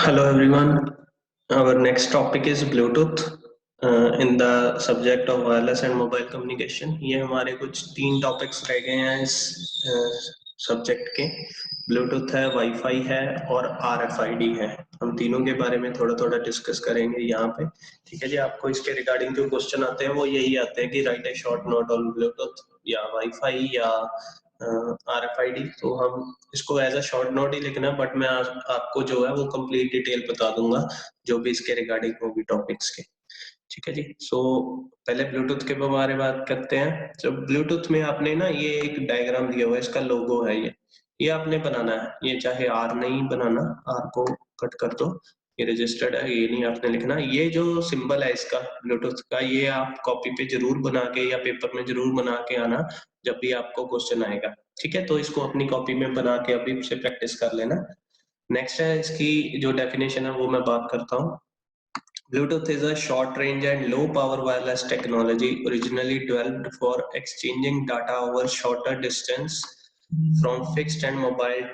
Hello everyone. Our next topic is Bluetooth in the subject of wireless and mobile communication. ये हमारे कुछ 3 topics रह गए हैं इस सब्जेक्ट के। ब्लूटूथ है, वाईफाई है और RFID है। हम तीनों के बारे में थोड़ा थोड़ा डिस्कस करेंगे यहाँ पे। ठीक है जी। आपको इसके रिगार्डिंग जो क्वेश्चन आते हैं वो यही आते हैं कि right A short note on Bluetooth या वाईफाई या RFID। तो हम इसको एज अ शॉर्ट नोट ही लिखना, बट मैं आपको जो है वो कंप्लीट डिटेल बता दूंगा जो भी इसके रिगार्डिंग होगी टॉपिक्स के। ठीक है जी। पहले ब्लूटूथ के बारे में बात करते हैं। तो ब्लूटूथ में आपने ना ये एक डायग्राम दिया हुआ है, इसका लोगो है ये आपने बनाना है। ये चाहे आर नहीं बनाना, आर को कट कर दो, ये रजिस्टर्ड है, ये नहीं आपने लिखना। ये जो सिंबल है इसका ब्लूटूथ का, ये आप कॉपी पे जरूर बना के या पेपर में जरूर बना के आना जब भी आपको क्वेश्चन आएगा। ठीक है, तो इसको अपनी कॉपी में बना के अभी से प्रैक्टिस कर लेना। नेक्स्ट है इसकी जो डेफिनेशन है वो मैं बात करता हूँ। Bluetooth is a short range and low power wireless technology originally developed for exchanging data over shorter distance from fixed and mobile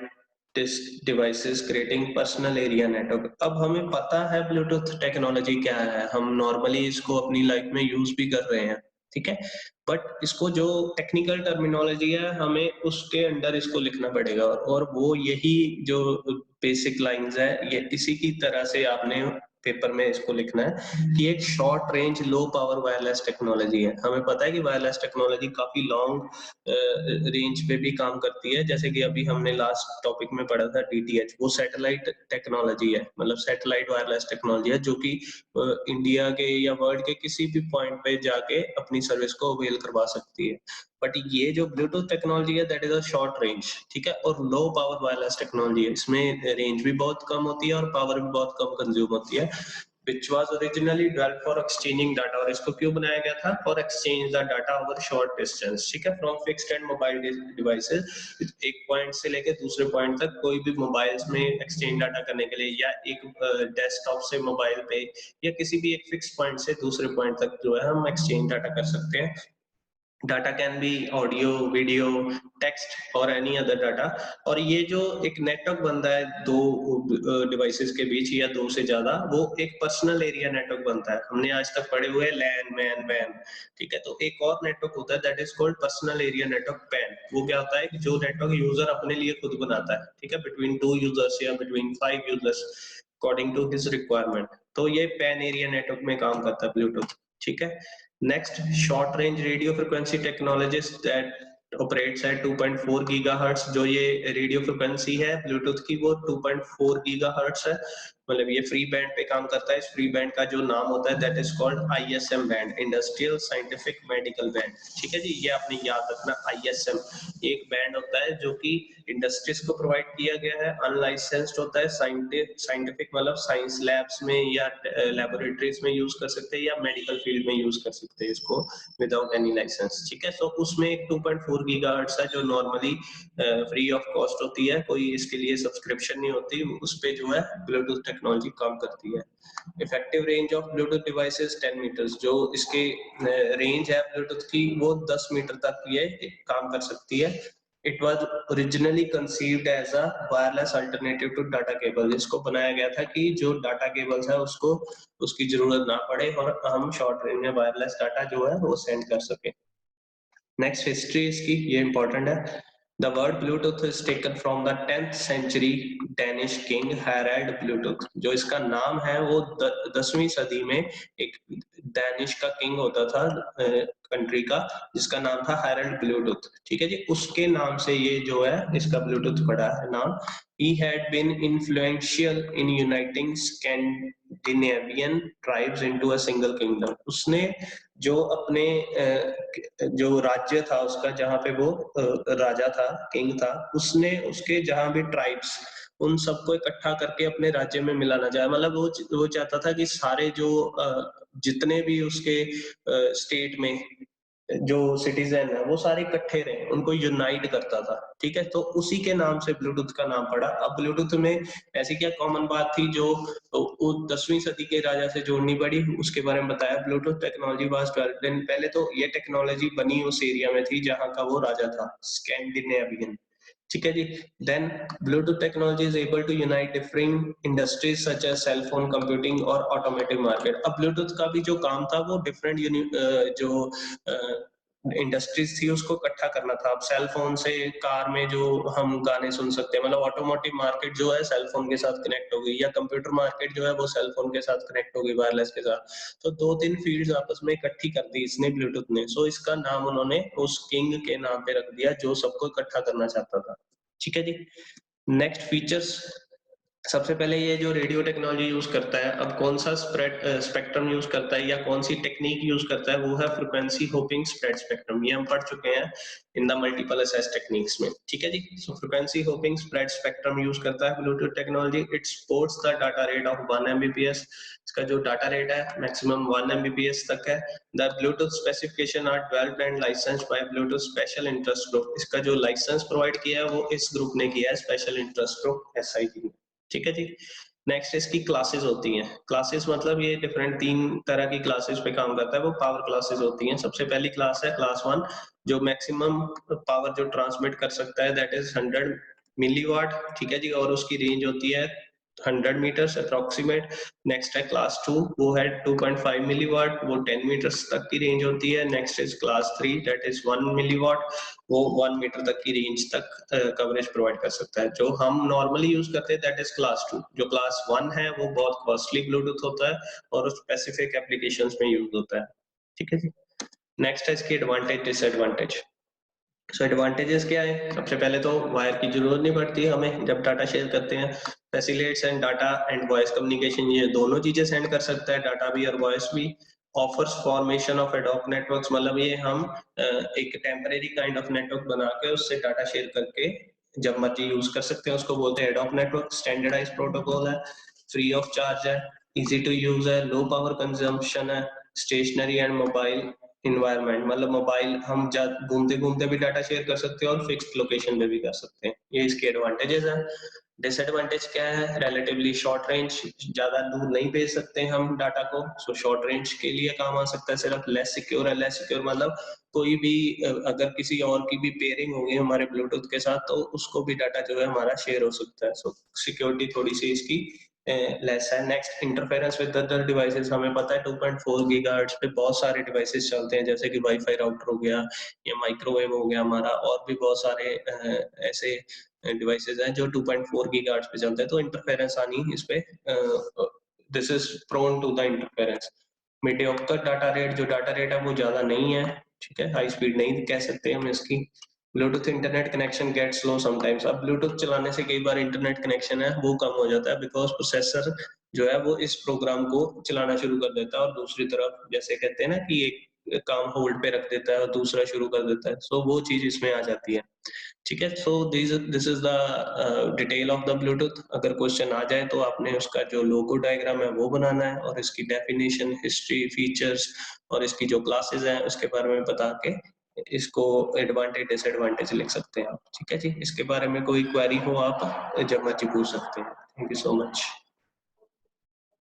devices creating personal area network। अब हमें पता है ब्लूटूथ टेक्नोलॉजी क्या है, हम नॉर्मली इसको अपनी लाइफ में यूज भी कर रहे हैं। ठीक है, बट इसको जो टेक्निकल टर्मिनोलॉजी है हमें उसके अंडर इसको लिखना पड़ेगा, और वो यही जो बेसिक लाइंस है ये इसी की तरह से आपने पेपर में इसको लिखना है कि एक short range low power wireless technology है। हमें पता है कि वायरलेस टेक्नोलॉजी काफी लॉन्ग रेंज पे भी काम करती है, जैसे कि अभी हमने लास्ट टॉपिक में पढ़ा था DTH, वो सैटेलाइट टेक्नोलॉजी है, मतलब सैटेलाइट वायरलेस टेक्नोलॉजी है जो कि इंडिया के या वर्ल्ड के किसी भी पॉइंट पे जाके अपनी सर्विस को अवेल करवा सकती है। बट ये जो ब्लूटूथ टेक्नोलॉजी है that is a short range. ठीक है, और लो पावर वायरलेस टेक्नोलॉजी है, इसमें रेंज भी बहुत कम होती है और पावर भी बहुत कम कंज्यूम होती है। which was originally developed for exchanging data, और इसको क्यों बनाया गया था? For exchange the data over short distance। ठीक है, from fixed and mobile devices, एक पॉइंट से लेके दूसरे पॉइंट तक कोई भी मोबाइल्स में एक्सचेंज डाटा करने के लिए, या एक डेस्कटॉप से मोबाइल पे, या किसी भी एक फिक्स पॉइंट से दूसरे पॉइंट तक जो है हम एक्सचेंज डाटा कर सकते हैं। Data can be audio, video, text और एनी अदर डाटा। और ये जो एक नेटवर्क बनता है दो डिवाइसेस के बीच या दो से ज्यादा, वो एक पर्सनल एरिया नेटवर्क बनता है। हमने आज तक पढ़े हुए लैन, मैन, वैन। ठीक है, तो एक और नेटवर्क होता है that is called personal area network, pan. वो क्या होता है कि जो नेटवर्क यूजर अपने लिए खुद बनाता है, ठीक है, बिटवीन 2 यूजर्स या between 5 users according to his requirement. तो ये पैन एरिया नेटवर्क में काम करता है ब्लूटूथ। ठीक है, next short range radio frequency technologies that operates at 2.4 gigahertz. जो ये रेडियो फ्रिक्वेंसी है ब्लूटूथ की वो 2.4 गीगाहर्ट्ज है, मतलब ये फ्री बैंड पे काम करता है। इस फ्री बैंड का जो नाम होता है that is called ISM band, industrial scientific medical band. ठीक है जी, ये आपने याद रखना। ISM ये एक बैंड होता है जो कि इंडस्ट्रीज को प्रोवाइड किया गया है, अनलाइसेंस्ड होता है। साइंटिफिक मतलब साइंस लैब्स में या लेबोरेटरीज में यूज कर सकते हैं या मेडिकल फील्ड में यूज कर सकते हैं इसको विदाउट एनी लाइसेंस। ठीक है, तो उसमें एक 2.4 गीगाहर्ट्ज है जो नॉर्मली फ्री ऑफ कॉस्ट होती है, कोई इसके लिए सब्सक्रिप्शन नहीं होती, उस पे जो है ब्लूटूथ टेक्नोलॉजी काम करती है। Effective range of Bluetooth devices 10 metres. जो इसके रेंज है ब्लूटूथ की वो 10 मीटर तक ये काम कर सकती है। It was originally conceived as a wireless alternative to data cable। इसको बनाया गया था कि जो डाटा केबल्स है उसको उसकी जरूरत ना पड़े और हम शॉर्ट रेंज में वायरलेस डाटा जो है वो सेंड कर सके। नेक्स्ट हिस्ट्री इसकी, ये इंपॉर्टेंट है। The word Bluetooth is taken from the 10th century Danish king Harald Bluetooth। जो इसका नाम है वो 10वीं सदी में एक डैनिश का किंग होता था कंट्री का, जिसका नाम था हैरल्ड ब्लूटूथ। ठीक है जी, उसके नाम से ये जो है इसका ब्लूटूथ पड़ा है नाम। He had been influential in uniting Scandinavian tribes into a single kingdom। उसने जो अपने जो राज्य था उसका, जहाँ पे वो राजा था, किंग था, उसने उसके जहाँ भी ट्राइब्स उन सबको इकट्ठा करके अपने राज्य में मिलाना चाहा। मतलब वो चाहता था कि सारे जो जितने भी उसके स्टेट में जो सिटीजन है वो सारे इकट्ठे रहे, उनको यूनाइट करता था। ठीक है, तो उसी के नाम से ब्लूटूथ का नाम पड़ा। अब ब्लूटूथ में ऐसी क्या कॉमन बात थी जो 10वीं सदी के राजा से जोड़नी पड़ी, उसके बारे में बताया। Bluetooth technology was developed in, पहले तो ये टेक्नोलॉजी बनी उस एरिया में थी जहाँ का वो राजा था, स्कैंडिनेवियन। ठीक है जी। Then Bluetooth technology is able to unite different industries such as cell phone, computing और ऑटोमेटिव मार्केट। अब ब्लूटूथ का भी जो काम था वो डिफरेंट जो इंडस्ट्रीज थी उसको इकट्ठा करना था। अब सेल फोन से कार में जो हम गाने सुन सकते हैं, मतलब ऑटोमोटिव मार्केट जो है सेल फोन के साथ कनेक्ट हो गई, या कंप्यूटर मार्केट जो है वो सेल फोन के साथ कनेक्ट हो गई वायरलेस के साथ। तो दो तीन फील्ड्स आपस में इकट्ठी कर दी इसने ब्लूटूथ ने। सो इसका नाम उन्होंने उस किंग के नाम पे रख दिया जो सबको इकट्ठा करना चाहता था। ठीक है जी। नेक्स्ट फीचर्स, सबसे पहले ये जो रेडियो टेक्नोलॉजी यूज करता है, अब कौन सा स्पेक्ट्रम यूज करता है या कौन सी टेक्निक यूज करता है, वो है फ्रीक्वेंसी होपिंग स्प्रेड स्पेक्ट्रम। ये हम पढ़ चुके हैं in the multiple access techniques में। ठीक है जी। So frequency hopping spread spectrum use करता है Bluetooth technology. It supports the data rate of 1 Mbps। इसका जो डाटा रेट है मैक्सिमम 1 Mbps तक है। The Bluetooth specification are developed and licensed by Bluetooth special interest group. इसका जो licence provide किया है वो इस ग्रुप ने किया है, स्पेशल इंटरेस्ट ग्रुप SIG ने। ठीक है जी। नेक्स्ट इसकी क्लासेस होती हैं। क्लासेस मतलब ये डिफरेंट 3 तरह की क्लासेस पे काम करता है। वो पावर क्लासेस होती हैं। सबसे पहली क्लास है क्लास 1, जो मैक्सिमम पावर जो ट्रांसमिट कर सकता है दैट इज 100 मिलीवाट। ठीक है जी। और उसकी रेंज होती है 100 मीटर्स अप्रोक्सीमेट। नेक्स्ट है क्लास 2, वो है 2.5 मिलीवाट, वो 10 मीटर्स तक की रेंज होती है। Next is class 3 that is 1 milliwatt, वो 1 मीटर तक की रेंज तक कवरेज प्रोवाइड कर सकता है। जो हम नॉर्मली यूज करते हैं दैट इज क्लास 2। जो क्लास 1 है वो बहुत कॉस्टली ब्लूटूथ होता है और स्पेसिफिक एप्लीकेशंस में यूज होता है। ठीक है जी। नेक्स्ट है इसकी एडवांटेज डिसएडवांटेज। सो एडवांटेजेस क्या है? सबसे पहले तो वायर की जरूरत नहीं पड़ती हमें जब डाटा शेयर करते हैं। Facilitates and data and voice communication, ये दोनों चीजें सेंड कर सकता है, डाटा भी और वॉइस भी। Offers formation of ad hoc networks, मतलब ये हम एक टेम्परेरी काइंड ऑफ नेटवर्क बना के उससे डाटा शेयर करके जब मर्जी यूज कर सकते हैं, उसको बोलते हैं एडॉक नेटवर्क। स्टैंडर्डाइज प्रोटोकॉल है, फ्री ऑफ चार्ज है, इजी टू यूज है, लो पावर कंजम्पशन है, स्टेशनरी एंड मोबाइल इन्वायरमेंट, मतलब मोबाइल हम घूमते घूमते भी डाटा शेयर कर सकते हैं और फिक्स्ड लोकेशन पे भी कर सकते हैं। ये इसके एडवांटेजेस हैं। डिसएडवांटेज क्या है? रिलेटिवली शॉर्ट रेंज, ज्यादा दूर नहीं भेज सकते हम डाटा को। सो शॉर्ट रेंज के लिए काम आ सकता है सिर्फ। लेस सिक्योर है, लेस सिक्योर मतलब कोई भी अगर किसी और की भी पेयरिंग होगी हमारे ब्लूटूथ के साथ तो उसको भी डाटा जो है हमारा शेयर हो सकता है। सो सिक्योरिटी थोड़ी सी इसकी लेस है। Next, interference with other devices. हमें पता है 2.4 गीगाहर्ट्ज पे बहुत सारे डिवाइसेस चलते हैं, जैसे कि वाईफाई राउटर हो गया या माइक्रोवेव हो गया हमारा, और भी बहुत सारे ऐसे डिवाइसेस हैं जो 2.4 गीगाहर्ट्ज पे चलते हैं। तो इंटरफेरेंस आनी इस पे, this is prone to the interference. Mediocre data rate, जो डाटा रेट है वो ज्यादा नहीं है। ठीक है, हाई स्पीड नहीं कह सकते हम इसकी। Bluetooth internet connection get slow sometimes. अब ब्लूटूथ चलाने से कई बार इंटरनेट कनेक्शन है वो कम हो जाता है, बिकॉज प्रोसेसर जो है वो इस प्रोग्राम को चलाना शुरू कर देता है और दूसरी तरफ जैसे कहते हैं ना कि एक काम होल्ड पे रख देता है और दूसरा शुरू कर देता है। सो वो चीज इसमें आ जाती है। ठीक है। So this is the detail of the Bluetooth. अगर क्वेश्चन आ जाए तो आपने उसका जो लोगो डायग्राम है वो बनाना है और इसकी डेफिनेशन, हिस्ट्री, फीचर्स और इसकी जो क्लासेस हैं उसके बारे में बता के इसको एडवांटेज डिसएडवांटेज लिख सकते हैं आप। ठीक है जी। इसके बारे में कोई क्वेरी हो आप जब मर्जी पूछ सकते हैं। Thank you so much.